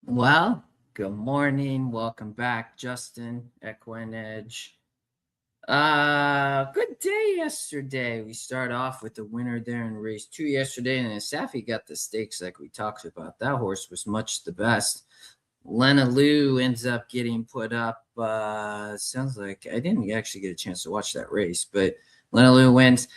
Well, good morning. Welcome back, Justin, Equine Edge. Good day yesterday. We start off with the winner there in race 2 yesterday, and Safi got the stakes like we talked about. That horse was much the best. Lena Lou ends up getting put up. Sounds like I didn't actually get a chance to watch that race, but Lena Lou wins.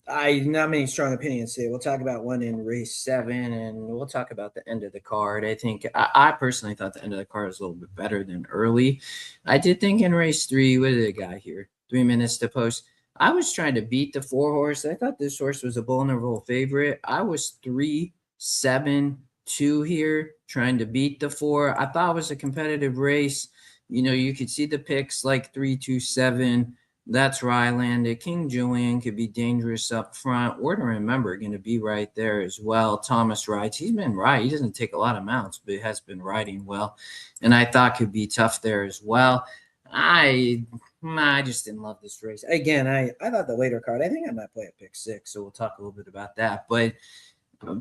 I not many strong opinions today. We'll talk about one in race 7, and we'll talk about the end of the card. I think I personally thought the end of the card was a little bit better than early. I did think in race 3, what did the guy here? 3 minutes to post. I was trying to beat the 4 horse. I thought this horse was a bull Nerval favorite. I was 3-7-2 here, trying to beat the 4. I thought it was a competitive race. You could see the picks like 3-2-7. That's where I landed. King Julian could be dangerous up front. We're to remember going to be right there as well. Thomas rides. He's been right. He doesn't take a lot of mounts, but he has been riding well. And I thought could be tough there as well. I just didn't love this race. Again, I thought the later card, I think I might play a pick 6, so we'll talk a little bit about that. But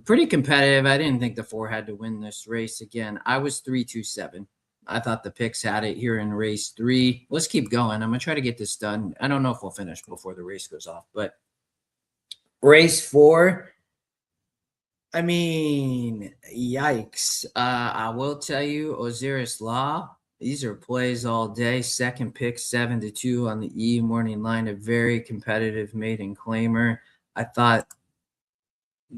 pretty competitive. I didn't think the 4 had to win this race. Again, I was 3-2-7. I thought the picks had it here in race 3. Let's keep going. I'm going to try to get this done. I don't know if we'll finish before the race goes off, but race 4, I mean, yikes. I will tell you, Osiris Law, these are plays all day. Second pick, 7-2 on the E morning line, a very competitive maiden claimer. I thought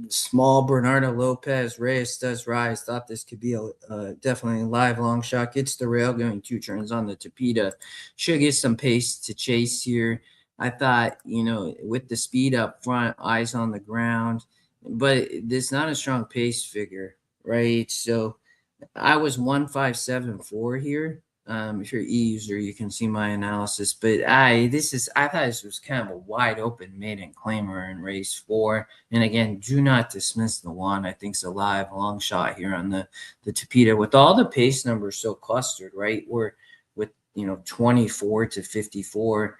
small Bernardo Lopez, Reyes does rise. Thought this could be a definitely a live long shot. Gets the rail going 2 turns on the Tapeta. Should get some pace to chase here. I thought, with the speed up front, eyes on the ground, but it's not a strong pace figure, right? So I was 1-5-7-4 here. If you're E user, you can see my analysis. But I thought this was kind of a wide open maiden claimer in race 4. And again, do not dismiss the 1. I think it's a live long shot here on the Tapeta with all the pace numbers so clustered, right? We're with 24-54.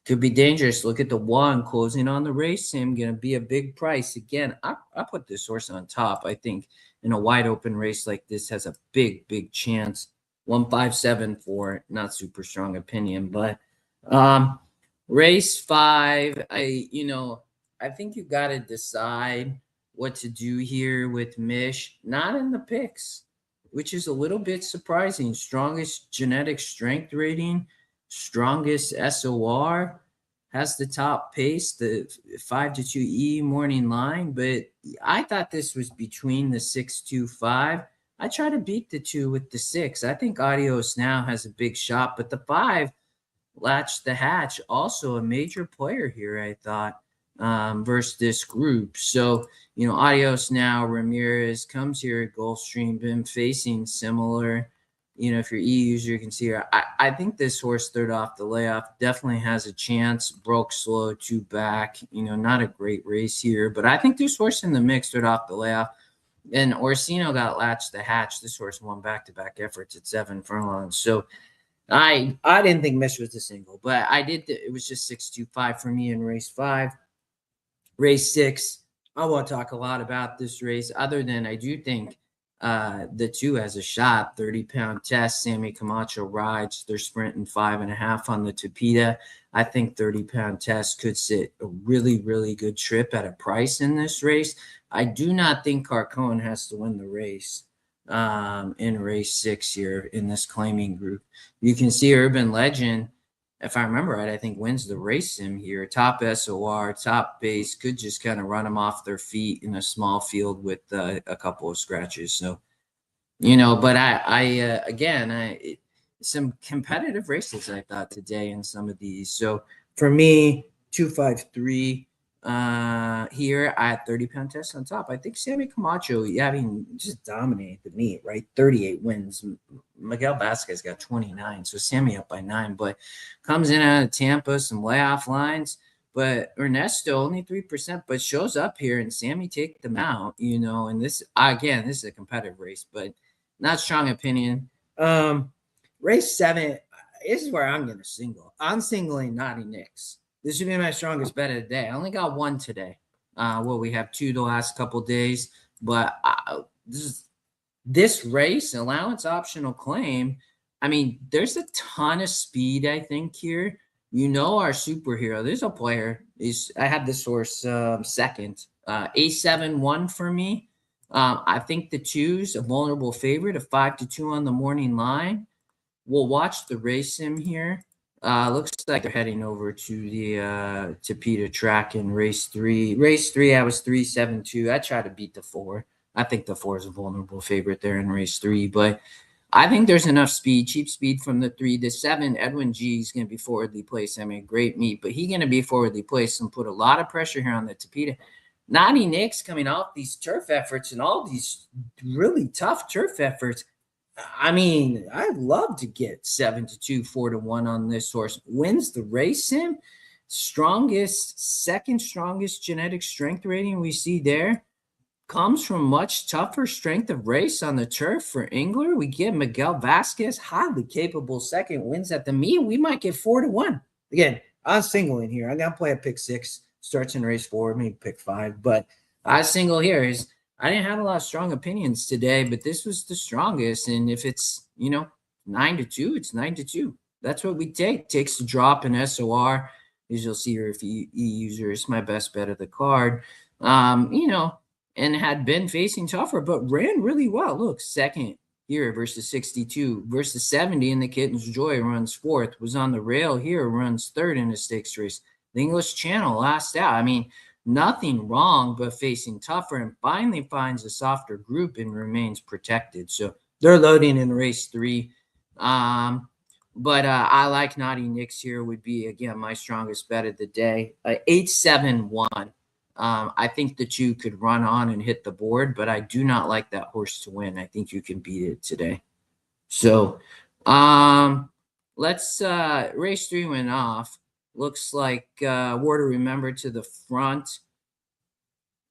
Could be dangerous. Look at the 1 closing on the race. Him going to be a big price. Again, I put this horse on top. I think in a wide open race like this has a big chance. 1-5-7-4, not super strong opinion, but race 5, I think you got to decide what to do here with Mish. Not in the picks, which is a little bit surprising. Strongest genetic strength rating, strongest SOR, has the top pace, the 5-2 E morning line, but I thought this was between the 6-2-5. I try to beat the 2 with the 6. I think Adios Now has a big shot, but the 5 latched the hatch. Also a major player here, I thought, versus this group. So, Adios Now, Ramirez comes here at Gulfstream, been facing similar. If you're E user, you can see here. I think this horse third off the layoff definitely has a chance. Broke slow, 2 back. Not a great race here, but I think this horse in the mix third off the layoff. And Orsino got latched the hatch. This horse won back-to-back efforts at 7 furlongs. So I didn't think Mish was the single, but I did. It was just 6-2-5 for me in race 5. Race 6, I won't talk a lot about this race other than I do think the 2 has a shot. 30-pound test. Sammy Camacho rides. They're sprinting 5.5 on the Tapeta. I think 30-pound test could sit a really good trip at a price in this race. I do not think Carcone has to win the race in race 6 here in this claiming group. You can see Urban Legend, if I remember right, I think wins the race sim here. Top SOR, top base, could just kind of run them off their feet in a small field with a couple of scratches. So, but some competitive races I thought today in some of these. So for me, 253 here at 30-pound test on top. I think Sammy Camacho, just dominated the meet, right? 38 wins. Miguel Vasquez got 29, so Sammy up by 9, but comes in out of Tampa, some layoff lines. But Ernesto only 3%, but shows up here and Sammy take them out, and this is a competitive race, but not strong opinion. Race 7, this is where I'm going to single. I'm singling Naughty Nicks. This should be my strongest bet of the day. I only got 1 today. We have 2 the last couple days. But this race, allowance optional claim, I mean, there's a ton of speed, I think, here. Our superhero. There's a player. I had this horse second. A7-1 for me. I think the two's a vulnerable favorite, a 5-2 on the morning line. We'll watch the race sim here. Looks like they're heading over to the Tapeta track in race three. Race three, I was 3-7-2. I tried to beat the 4. I think the 4 is a vulnerable favorite there in race 3, but I think there's enough speed, cheap speed from the 3. The 7, Edwin G is going to be forwardly placed. I mean, great meet, but he's going to be forwardly placed and put a lot of pressure here on the Tapeta. Naughty Nick's coming off these turf efforts and all these really tough turf efforts. I mean, I'd love to get 7-2, 4-1 on this horse. Wins the race sim. Second strongest genetic strength rating we see there comes from much tougher strength of race on the turf for Engler. We get Miguel Vasquez, highly capable second, wins at the meet. We might get 4-1. Again, I'm singling here. I'm going to play a pick 6, starts in race 4, maybe pick 5. But I single here is I didn't have a lot of strong opinions today, but this was the strongest. And if it's, 9-2, it's 9-2. That's what we take. Takes the drop in SOR. As you'll see here, if E-user is my best bet of the card. And had been facing tougher, but ran really well. Look, second here versus 62 versus 70 in the Kitten's Joy runs 4th, was on the rail here, runs 3rd in a stakes race. The English Channel last out. I mean, nothing wrong, but facing tougher and finally finds a softer group and remains protected. So they're loading in race 3. But I like Naughty Nicks here would be, again, my strongest bet of the day. 8-7-1. I think the 2 could run on and hit the board, but I do not like that horse to win. I think you can beat it today. So let's race 3 went off. Looks like War to Remember to the front.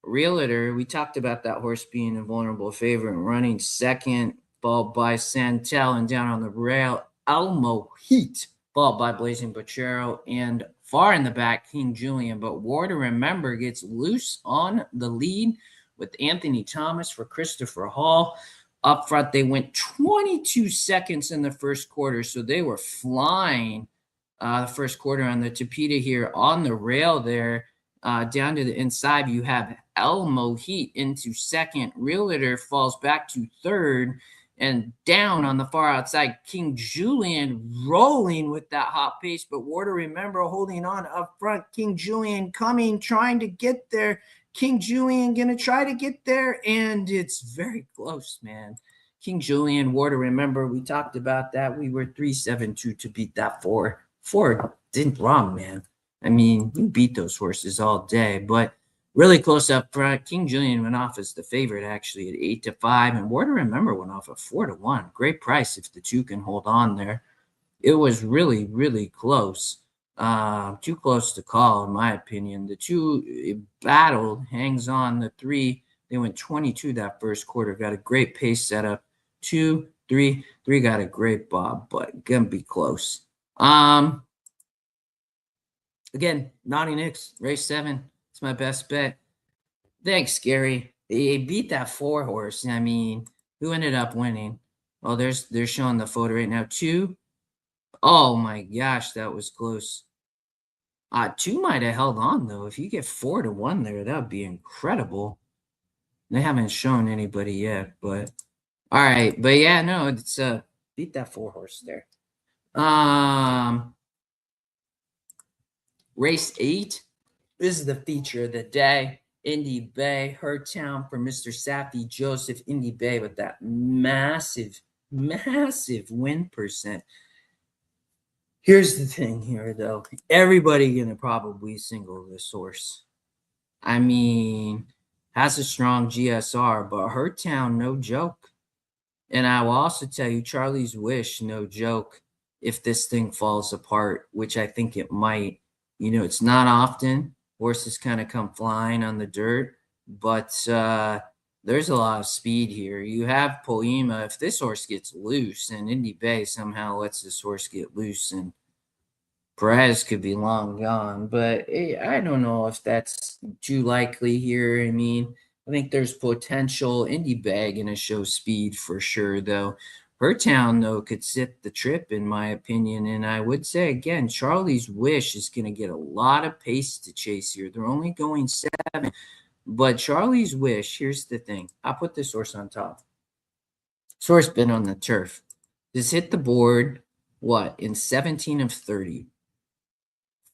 Realtor, we talked about that horse being a vulnerable favorite, running second, followed by Santel, and down on the rail, Elmo Heat, followed by Blazing Bochero, and far in the back, King Julian. But War to Remember gets loose on the lead with Anthony Thomas for Christopher Hall. Up front, they went 22 seconds in the first quarter, so they were flying the first quarter on the Tapeta here on the rail there. Down to the inside, you have Elmo Heat into second. Realtor falls back to third. And down on the far outside, King Julian rolling with that hot pace, but War to Remember holding on up front. King Julian coming, trying to get there. King Julian going to try to get there, and it's very close, man. King Julian, War to Remember, we talked about that. We were 3-7-2 to beat that 4. 4 didn't wrong, man. I mean, you beat those horses all day, but really close up front. King Julian went off as the favorite, actually, at 8-5, and War to Remember went off at 4-1. Great price if the 2 can hold on there. It was really, really close. Too close to call, in my opinion. The 2 battled, hangs on. The 3, they went 22 that first quarter. Got a great pace setup. 2, 3 got a great bob, but gonna be close. Again, Naughty Nicks, race 7. It's my best bet. Thanks, Gary. They beat that 4 horse. I mean, who ended up winning? Oh, they're showing the photo right now. 2. Oh my gosh, that was close. 2 might have held on though. If you get 4-1 there, that would be incredible. They haven't shown anybody yet, but all right. But yeah, no, it's beat that 4 horse there. Race 8. This is the feature of the day. Indy Bay, her town for Mr. Safi Joseph. Indy Bay with that massive win percent. Here's the thing here, though. Everybody gonna probably single this horse. I mean, has a strong GSR, but her town, no joke. And I will also tell you, Charlie's Wish, no joke, if this thing falls apart, which I think it might. It's not often horses kind of come flying on the dirt, but there's a lot of speed here. You have Poema. If this horse gets loose and Indy Bay somehow lets this horse get loose, and Perez could be long gone, but I don't know if that's too likely here. I mean, I think there's potential. Indy Bag going to show speed for sure, though. Town, though, could sit the trip, in my opinion. And I would say, again, Charlie's Wish is going to get a lot of pace to chase here. They're only going 7. But Charlie's Wish, here's the thing. I'll put this horse on top. Source been on the turf. This hit the board, in 17 of 30.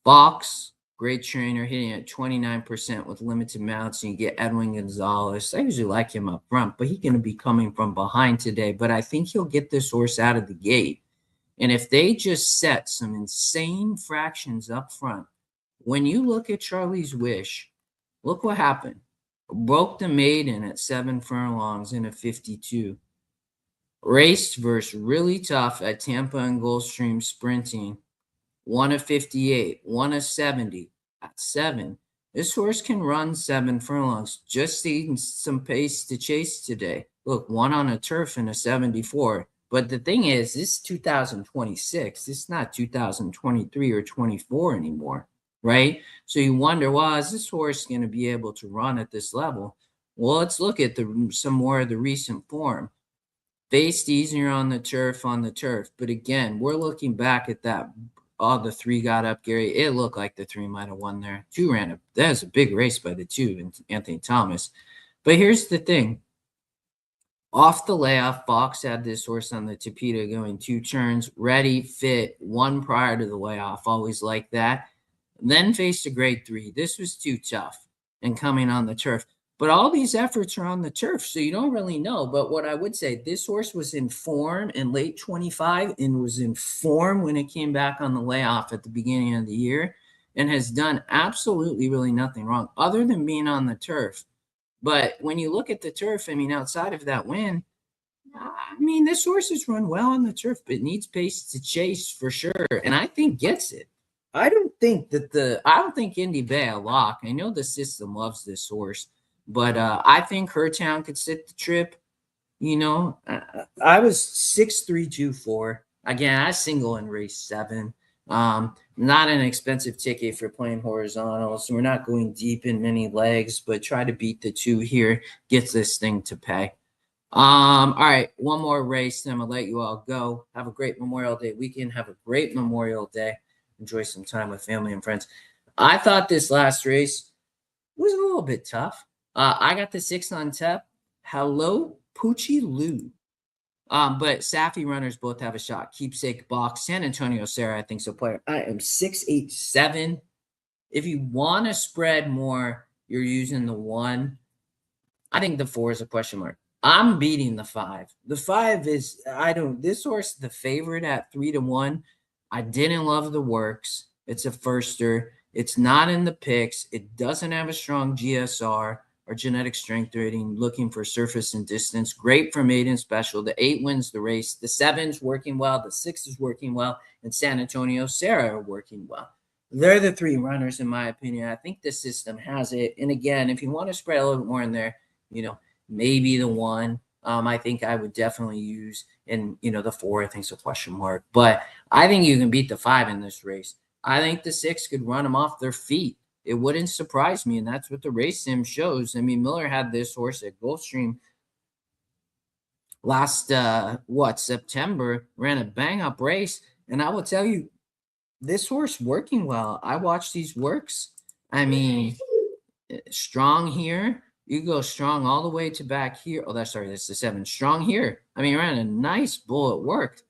Fox, great trainer, hitting at 29% with limited mounts. And you get Edwin Gonzalez. I usually like him up front, but he's going to be coming from behind today. But I think he'll get this horse out of the gate. And if they just set some insane fractions up front, when you look at Charlie's Wish, look what happened. Broke the maiden at 7 furlongs in a 52. Raced versus really tough at Tampa and Gulfstream sprinting. 1 of 58, 1 of 70 at 7. This horse can run 7 furlongs. Just seeing some pace to chase today. Look, 1 on a turf in a 74. But the thing is, this is 2026. This is not 2023 or 24 anymore, right? So you wonder, well, is this horse going to be able to run at this level? Well, let's look at some more of the recent form. Faced easier on the turf. But again, we're looking back at that. The 3 got up, Gary. It looked like the 3 might have won there. 2 ran up. That was a big race by the 2 and Anthony Thomas. But here's the thing. Off the layoff, Fox had this horse on the Tapeta going 2 turns, ready, fit, 1 prior to the layoff. Always like that. Then faced a grade 3. This was too tough and coming on the turf. But all these efforts are on the turf, so you don't really know. But what I would say, this horse was in form in late 25 and was in form when it came back on the layoff at the beginning of the year and has done absolutely really nothing wrong other than being on the turf. But when you look at the turf, I mean, outside of that win, I mean, this horse has run well on the turf, but needs pace to chase for sure. And I think gets it. I don't think Indy Bay a lock. I know the system loves this horse. But I think Town could sit the trip. You know, I was 6,324. Again, I single in race 7. Not an expensive ticket for playing horizontal. So we're not going deep in many legs, but try to beat the 2 here. Gets this thing to pay. All right, one more race, then I'll let you all go. Have a great Memorial Day weekend. Have a great Memorial Day. Enjoy some time with family and friends. I thought this last race was a little bit tough. I got the 6 on tap. Hello, Poochie Lou. But Safi runners both have a shot. Keepsake box. San Antonio Sarah, I think, so player. I am 687. If you want to spread more, you're using the 1. I think the 4 is a question mark. I'm beating the 5. The 5 is, this horse, the favorite at 3-1. I didn't love the works. It's a firster. It's not in the picks. It doesn't have a strong GSR. Or genetic strength rating, looking for surface and distance. Great for maiden special. The 8 wins the race. The 7's working well. The 6 is working well. And San Antonio Sarah are working well. They're the 3 runners, in my opinion. I think the system has it. And again, if you want to spread a little bit more in there, maybe the 1. I think I would definitely use. And, the 4, I think, is a question mark. But I think you can beat the 5 in this race. I think the 6 could run them off their feet. It wouldn't surprise me, and that's what the race sim shows. I mean, Miller had this horse at Gulfstream last, September, ran a bang-up race, and I will tell you, this horse working well. I watched these works. I mean, strong here. You go strong all the way to back here. Oh, that's the 7. Strong here. I mean, ran a nice bull. It worked.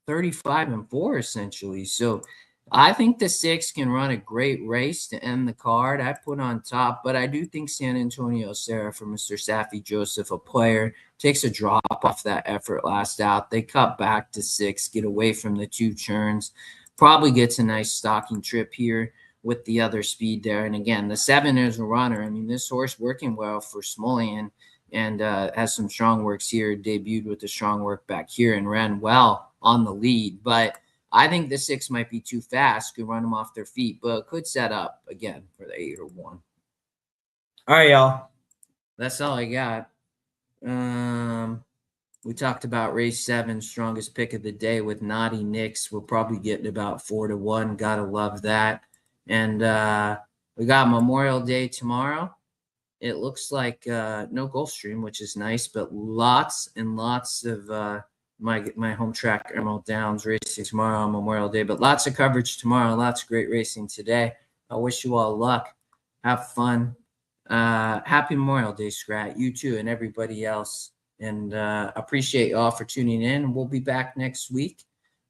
35 and 4, essentially. So, I think the 6 can run a great race to end the card. I put on top, but I do think San Antonio Sarah for Mr. Safi Joseph, a player, takes a drop off that effort last out. They cut back to 6, get away from the 2 turns, probably gets a nice stocking trip here with the other speed there. And again, the 7 is a runner. I mean, this horse working well for Smolian and has some strong works here, debuted with the strong work back here and ran well on the lead. But I think the 6 might be too fast, could run them off their feet, but could set up again for the 8 or 1. All right, y'all. That's all I got. We talked about race 7, strongest pick of the day with Naughty Nicks. We'll probably get about 4-1. Gotta love that. And we got Memorial Day tomorrow. it looks like no Gulfstream, which is nice, but lots and lots of my home track Emerald Downs racing tomorrow on Memorial Day. But lots of coverage tomorrow, lots of great racing today. I wish you all luck. Have fun. Happy Memorial Day, Scrat. You too, and everybody else. And appreciate you all for tuning in. We'll be back next week.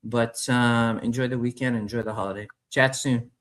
But enjoy the weekend. Enjoy the holiday. Chat soon.